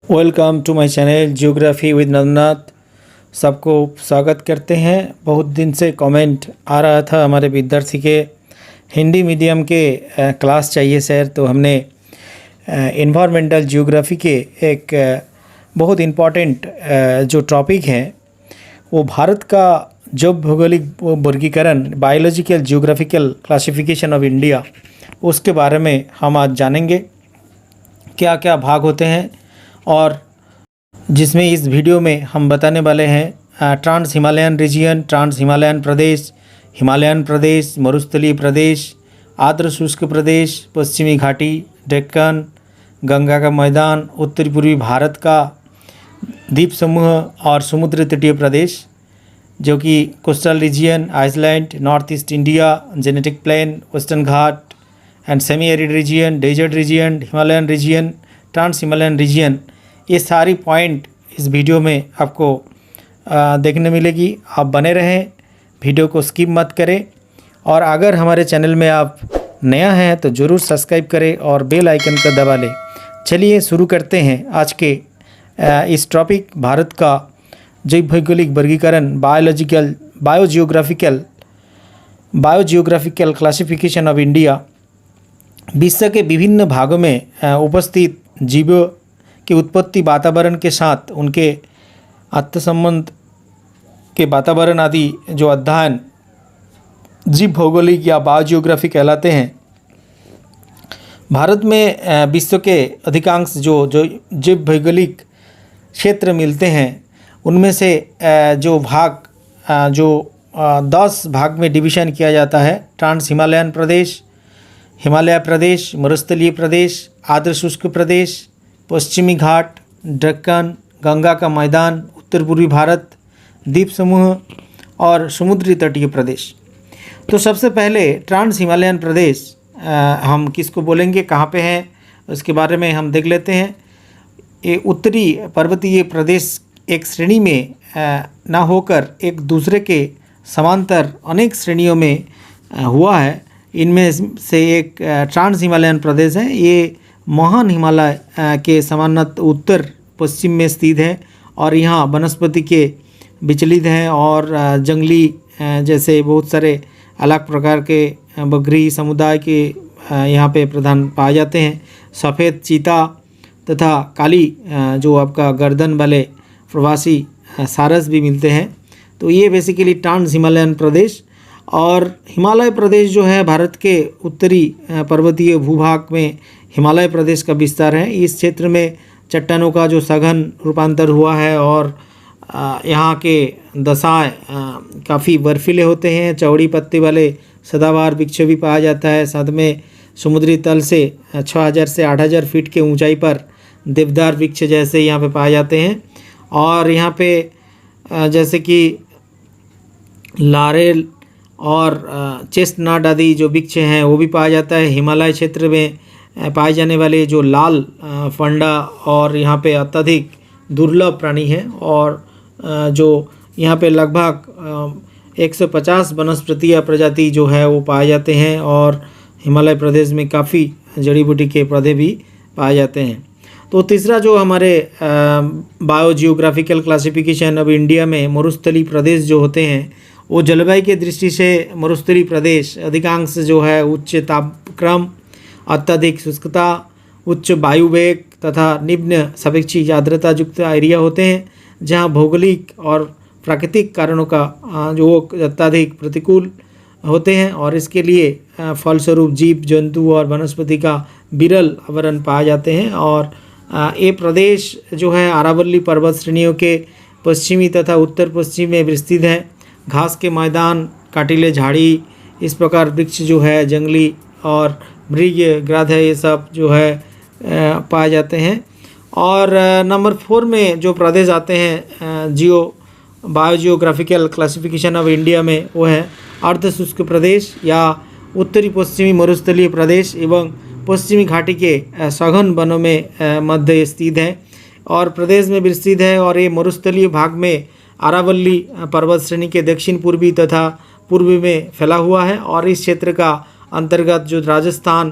Welcome to my channel geography with Navnath. सबको स्वागत करते हैं। बहुत दिन से कमेंट आ रहा था हमारे विद्यार्थी के हिंदी मीडियम के क्लास चाहिए सर, तो हमने इन्वायरमेंटल जियोग्राफी के एक बहुत इम्पॉर्टेंट जो टॉपिक है वो भारत का जैव भौगोलिक वर्गीकरण biological geographical classification of India, उसके बारे में हम आज जानेंगे क्या क्या भाग होते हैं। और जिसमें इस वीडियो में हम बताने वाले हैं trans Himalayan region, trans Himalayan प्रदेश, हिमालयन प्रदेश, मरुस्थलीय प्रदेश, आर्द्र शुष्क प्रदेश, पश्चिमी घाटी, डेक्कन, गंगा का मैदान, उत्तरी पूर्वी भारत का द्वीप समूह और समुद्र तटीय प्रदेश जो कि coastal region, Iceland, north east India, genetic plain, western Ghat and semi arid region, desert region, Himalayan region, trans Himalayan region, ये सारी पॉइंट इस वीडियो में आपको देखने मिलेगी। आप बने रहें, वीडियो को स्किप मत करें। और अगर हमारे चैनल में आप नया हैं तो ज़रूर सब्सक्राइब करें और बेल आइकन को दबा लें। चलिए शुरू करते हैं आज के इस टॉपिक भारत का जैव भौगोलिक वर्गीकरण बायोजियोग्राफिकल क्लासिफिकेशन ऑफ इंडिया। विश्व के विभिन्न भागों में उपस्थित जीवों की उत्पत्ति, वातावरण के साथ उनके आत्मसंबंध के वातावरण आदि जो अध्ययन जीव भौगोलिक या बायोजियोग्राफी कहलाते हैं। भारत में विश्व के अधिकांश जो जीव भौगोलिक क्षेत्र मिलते हैं उनमें से जो भाग 10 भाग में डिवीज़न किया जाता है। ट्रांस हिमालयन प्रदेश, हिमालय प्रदेश, मरुस्थलीय प्रदेश, आर्द्र शुष्क प्रदेश, पश्चिमी घाट, डेक्कन, गंगा का मैदान, उत्तर पूर्वी भारत, द्वीप समूह और समुद्री तटीय प्रदेश। तो सबसे पहले ट्रांस हिमालयन प्रदेश हम किसको बोलेंगे, कहाँ पे हैं, उसके बारे में हम देख लेते हैं। ये उत्तरी पर्वतीय प्रदेश एक श्रेणी में ना होकर एक दूसरे के समांतर अनेक श्रेणियों में हुआ है। इनमें से एक ट्रांस हिमालयन प्रदेश है। ये महान हिमालय के समानांतर उत्तर पश्चिम में स्थित है और यहाँ वनस्पति के विचलित हैं और जंगली जैसे बहुत सारे अलग प्रकार के बकरी समुदाय के यहाँ पे प्रधान पाए जाते हैं। सफ़ेद चीता तथा काली जो आपका गर्दन वाले प्रवासी सारस भी मिलते हैं। तो ये बेसिकली ट्रांस हिमालयन प्रदेश। और हिमालय प्रदेश जो है भारत के उत्तरी पर्वतीय भूभाग में हिमालय प्रदेश का विस्तार है। इस क्षेत्र में चट्टानों का जो सघन रूपांतर हुआ है और यहाँ के दशाएं काफ़ी बर्फीले होते हैं। चौड़ी पत्ती वाले सदाबहार वृक्ष भी पाया जाता है। साथ में समुद्री तल से 6000 से 8000 फीट के ऊंचाई पर देवदार वृक्ष जैसे यहाँ पे पाए जाते हैं। और यहाँ पे जैसे कि लारेल और चेस्टनट आदि जो वृक्ष हैं वो भी पाया जाता है। हिमालय क्षेत्र में पाए जाने वाले जो लाल फंडा और यहाँ पे अत्यधिक दुर्लभ प्राणी हैं और जो यहाँ पे लगभग 150 वनस्पतीय प्रजाति जो है वो पाए जाते हैं। और हिमालय प्रदेश में काफ़ी जड़ी बूटी के पौधे भी पाए जाते हैं। तो तीसरा जो हमारे बायोजियोग्राफिकल क्लासिफिकेशन ऑफ इंडिया में मरुस्थलीय प्रदेश जो होते हैं वो जलवायु की दृष्टि से मरुस्थलीय प्रदेश अधिकांश जो है उच्च तापक्रम, अत्यधिक शुष्कता, उच्च वायु वेग तथा निम्न सापेक्षिक आर्द्रता युक्त एरिया होते हैं, जहां भौगोलिक और प्राकृतिक कारणों का जो अत्यधिक प्रतिकूल होते हैं और इसके लिए फलस्वरूप जीव जंतु और वनस्पति का विरल आवरण पाए जाते हैं। और ये प्रदेश जो है अरावली पर्वत श्रेणियों के पश्चिमी तथा उत्तर पश्चिम में विस्तृत है। घास के मैदान, काटिले झाड़ी, इस प्रकार वृक्ष जो है जंगली और मृग ग्राध है, ये सब जो है पाए जाते हैं। और नंबर 4 में जो प्रदेश आते हैं बायोजियोग्राफिकल क्लासिफिकेशन ऑफ इंडिया में वो है अर्ध शुष्क प्रदेश या उत्तरी पश्चिमी मरुस्थलीय प्रदेश एवं पश्चिमी घाटी के सघन वनों में मध्य स्थित है और प्रदेश में विस्तृत है। और ये मरुस्थलीय भाग में अरावली पर्वत श्रेणी के दक्षिण पूर्वी तथा पूर्वी में फैला हुआ है। और इस क्षेत्र का अंतर्गत जो राजस्थान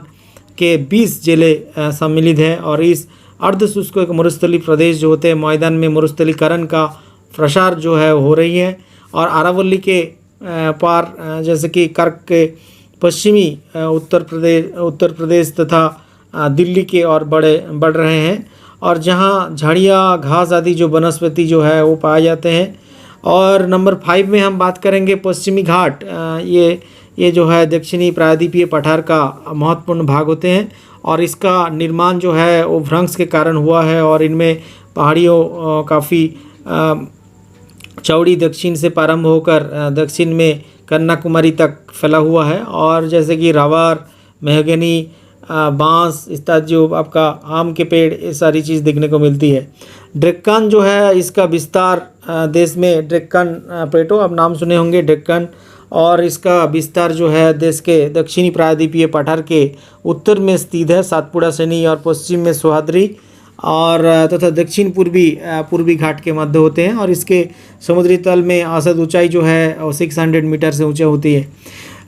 के 20 जिले सम्मिलित हैं और इस अर्धशुष्क एक मरुस्थलीय प्रदेश जो होते हैं, मैदान में मरुस्थलीकरण का प्रसार जो है हो रही है। और अरावली के पार जैसे कि कर्क के पश्चिमी उत्तर प्रदेश तथा दिल्ली के और बढ़ रहे हैं, और जहां झाड़ियाँ घास आदि जो वनस्पति जो है वो पाए जाते हैं। और नंबर 5 में हम बात करेंगे पश्चिमी घाट। ये जो है दक्षिणी प्रायद्वीपीय पठार का महत्वपूर्ण भाग होते हैं, और इसका निर्माण जो है वो भ्रंश के कारण हुआ है, और इनमें पहाड़ियों काफ़ी चौड़ी दक्षिण से प्रारंभ होकर दक्षिण में कन्याकुमारी तक फैला हुआ है। और जैसे कि रावर, मेहगनी, बांस इत्यादि जो आपका आम के पेड़, ये सारी चीज़ देखने को मिलती है। डेक्कन जो है इसका विस्तार देश में डेक्कन प्लेटो, आप नाम सुने होंगे डेक्कन, और इसका विस्तार जो है देश के दक्षिणी प्रायद्वीपीय पठार के उत्तर में स्थित है, सातपुड़ा श्रेणी, और पश्चिम में सह्याद्री और तथा दक्षिण पूर्वी घाट के मध्य होते हैं। और इसके समुद्री तल में औसत ऊंचाई जो है 600 मीटर से ऊंचे होती है।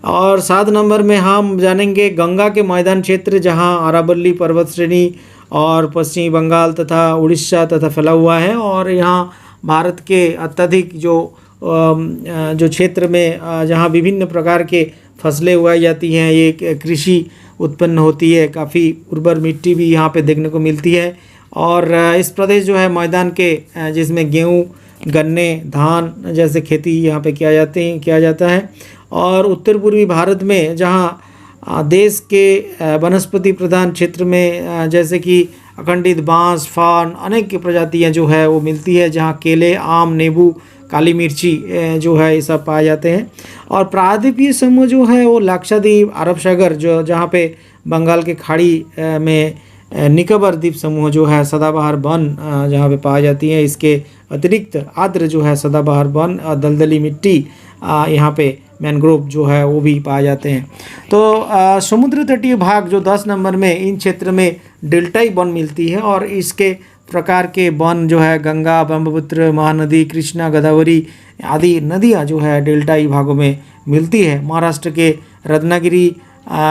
और 7 नंबर में हम जानेंगे गंगा के मैदान क्षेत्र, जहां अरावली पर्वत श्रेणी और पश्चिमी बंगाल तथा उड़ीसा तथा फैला हुआ है। और यहाँ भारत के अत्यधिक जो क्षेत्र में जहाँ विभिन्न प्रकार के फसलें उगाई जाती हैं, ये कृषि उत्पन्न होती है, काफ़ी उर्वर मिट्टी भी यहाँ पे देखने को मिलती है। और इस प्रदेश जो है मैदान के जिसमें गेहूँ, गन्ने, धान जैसे खेती यहाँ पे किया जाता है। और उत्तर पूर्वी भारत में जहाँ देश के वनस्पति प्रधान क्षेत्र में जैसे कि अखंडित बांस, फान, अनेक प्रजातियाँ जो है वो मिलती है, जहाँ केले, आम, नींबू, काली मिर्ची जो है ये सब पाए जाते हैं। और प्रायद्वीपीय समूह जो है वो लक्षद्वीप, अरब सागर जो जहाँ पे बंगाल के खाड़ी में निकोबार द्वीप समूह जो है सदाबहार वन जहाँ पे पाई जाती है। इसके अतिरिक्त आर्द्र जो है सदाबहार वन और दलदली मिट्टी यहाँ पे मैनग्रोव जो है वो भी पाए जाते हैं। तो समुद्र तटीय भाग जो 10 नंबर में, इन क्षेत्र में डेल्टाई वन मिलती है, और इसके प्रकार के वन जो है गंगा, ब्रह्मपुत्र, महानदी, कृष्णा, गोदावरी आदि नदियाँ जो है डेल्टाई भागों में मिलती है। महाराष्ट्र के रत्नागिरी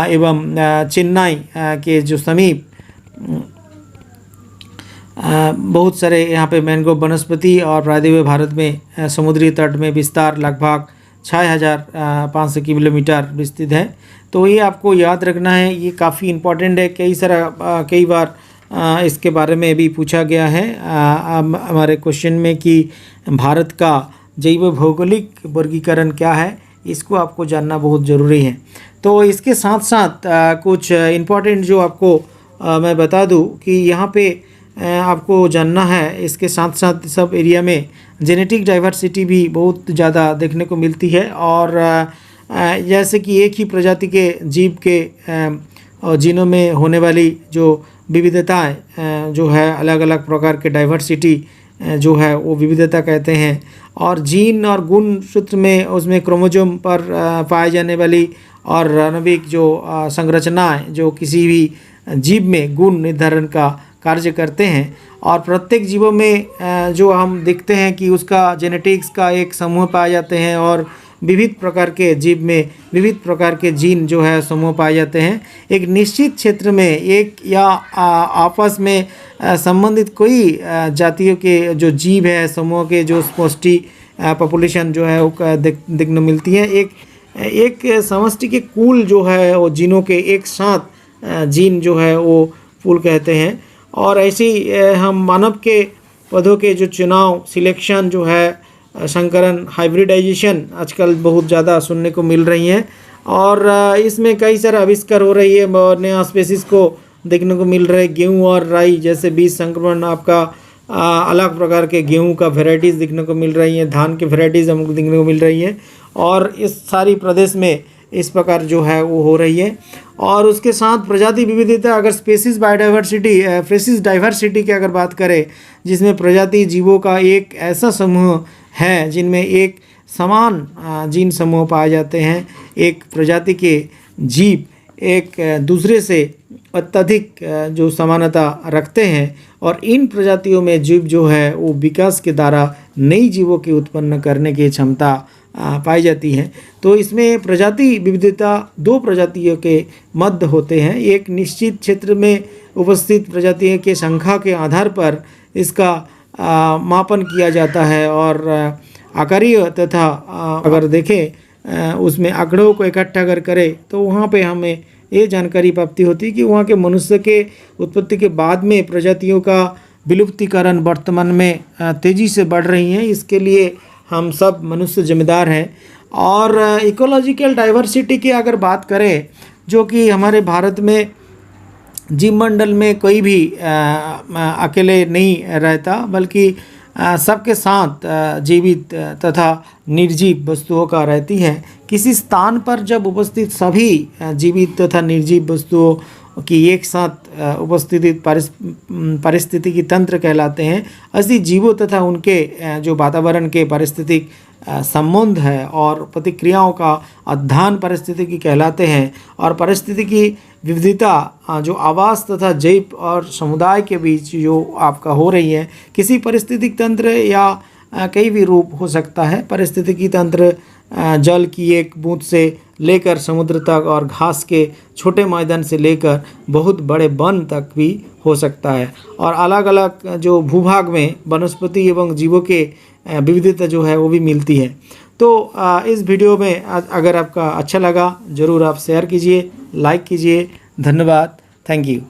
एवं चेन्नई के जो समीप बहुत सारे यहाँ पे मैंग्रोव वनस्पति और प्रायद्वीपीय भारत में समुद्री तट में विस्तार लगभग 6500 किलोमीटर विस्तृत है। तो ये आपको याद रखना है, ये काफ़ी इम्पोर्टेंट है। कई बार इसके बारे में भी पूछा गया है हमारे क्वेश्चन में कि भारत का जैव भौगोलिक वर्गीकरण क्या है, इसको आपको जानना बहुत ज़रूरी है। तो इसके साथ साथ कुछ इम्पोर्टेंट जो आपको मैं बता दूं कि यहाँ पे आपको जानना है, इसके साथ साथ सब एरिया में जेनेटिक डाइवर्सिटी भी बहुत ज़्यादा देखने को मिलती है। और जैसे कि एक ही प्रजाति के जीव के जीनों में होने वाली जो विविधताएं जो है, अलग अलग प्रकार के डाइवर्सिटी जो है वो विविधता कहते हैं। और जीन और गुण सूत्र में उसमें क्रोमोसोम पर पाए जाने वाली और आणविक जो संरचनाएं जो किसी भी जीव में गुण निर्धारण का कार्य करते हैं। और प्रत्येक जीवों में जो हम देखते हैं कि उसका जेनेटिक्स का एक समूह पाए जाते हैं, और विविध प्रकार के जीव में विविध प्रकार के जीन जो है समूह पाए जाते हैं। एक निश्चित क्षेत्र में एक या आपस में संबंधित कोई जातियों के जो जीव है समूह के जो समष्टि पॉपुलेशन जो है वो देखने मिलती है। एक समष्टि के कुल जो है वो जीनों के एक साथ जीन जो है वो पूल कहते हैं। और ऐसे ही हम मानव के पौधों के जो चुनाव, सिलेक्शन जो है, संकरण, हाइब्रिडाइजेशन आजकल बहुत ज़्यादा सुनने को मिल रही हैं, और इसमें कई सारे आविष्कार हो रही है और नया स्पेसिस को देखने को मिल रहे हैं। गेहूं और राई जैसे बीज संक्रमण, आपका अलग प्रकार के गेहूं का वेराइटीज़ देखने को मिल रही हैं, धान के वेराइटीज़ हमको देखने को मिल रही हैं, और इस सारी प्रदेश में इस प्रकार जो है वो हो रही है। और उसके साथ प्रजाति विविधता, अगर स्पेसिस डाइवर्सिटी की अगर बात करें, जिसमें प्रजाति जीवों का एक ऐसा समूह है जिनमें एक समान जीन समूह पाए जाते हैं। एक प्रजाति के जीव एक दूसरे से अत्यधिक जो समानता रखते हैं, और इन प्रजातियों में जीव जो है वो विकास के द्वारा नई जीवों की उत्पन्न करने की क्षमता पाई जाती है। तो इसमें प्रजाति विविधता 2 प्रजातियों के मध्य होते हैं। एक निश्चित क्षेत्र में उपस्थित प्रजातियों के संख्या के आधार पर इसका मापन किया जाता है। और आकारीय तथा अगर देखें उसमें आंकड़ों को इकट्ठा अगर करें तो वहाँ पे हमें ये जानकारी प्राप्ति होती है कि वहाँ के मनुष्य के उत्पत्ति के बाद में प्रजातियों का विलुप्तीकरण वर्तमान में तेज़ी से बढ़ रही है। इसके लिए हम सब मनुष्य जिम्मेदार हैं। और इकोलॉजिकल डाइवर्सिटी की अगर बात करें, जो कि हमारे भारत में जीव मंडल में कोई भी अकेले नहीं रहता, बल्कि सबके साथ जीवित तथा निर्जीव वस्तुओं का रहती है। किसी स्थान पर जब उपस्थित सभी जीवित तथा निर्जीव वस्तुओं की एक साथ उपस्थिति पारिस्थितिकी तंत्र कहलाते हैं। ऐसी जीवों तथा उनके जो वातावरण के पारिस्थितिक संबंध है और प्रतिक्रियाओं का अध्ययन पारिस्थितिकी कहलाते हैं। और पारिस्थितिकी विविधता जो आवास तथा जैव और समुदाय के बीच जो आपका हो रही है, किसी पारिस्थितिक तंत्र या कई भी रूप हो सकता है। पारिस्थितिकी तंत्र जल की एक बूंद से लेकर समुद्र तक और घास के छोटे मैदान से लेकर बहुत बड़े वन तक भी हो सकता है। और अलग अलग जो भूभाग में वनस्पति एवं जीवों के विविधता जो है वो भी मिलती है। तो इस वीडियो में अगर आपका अच्छा लगा ज़रूर आप शेयर कीजिए, लाइक कीजिए। धन्यवाद, थैंक यू।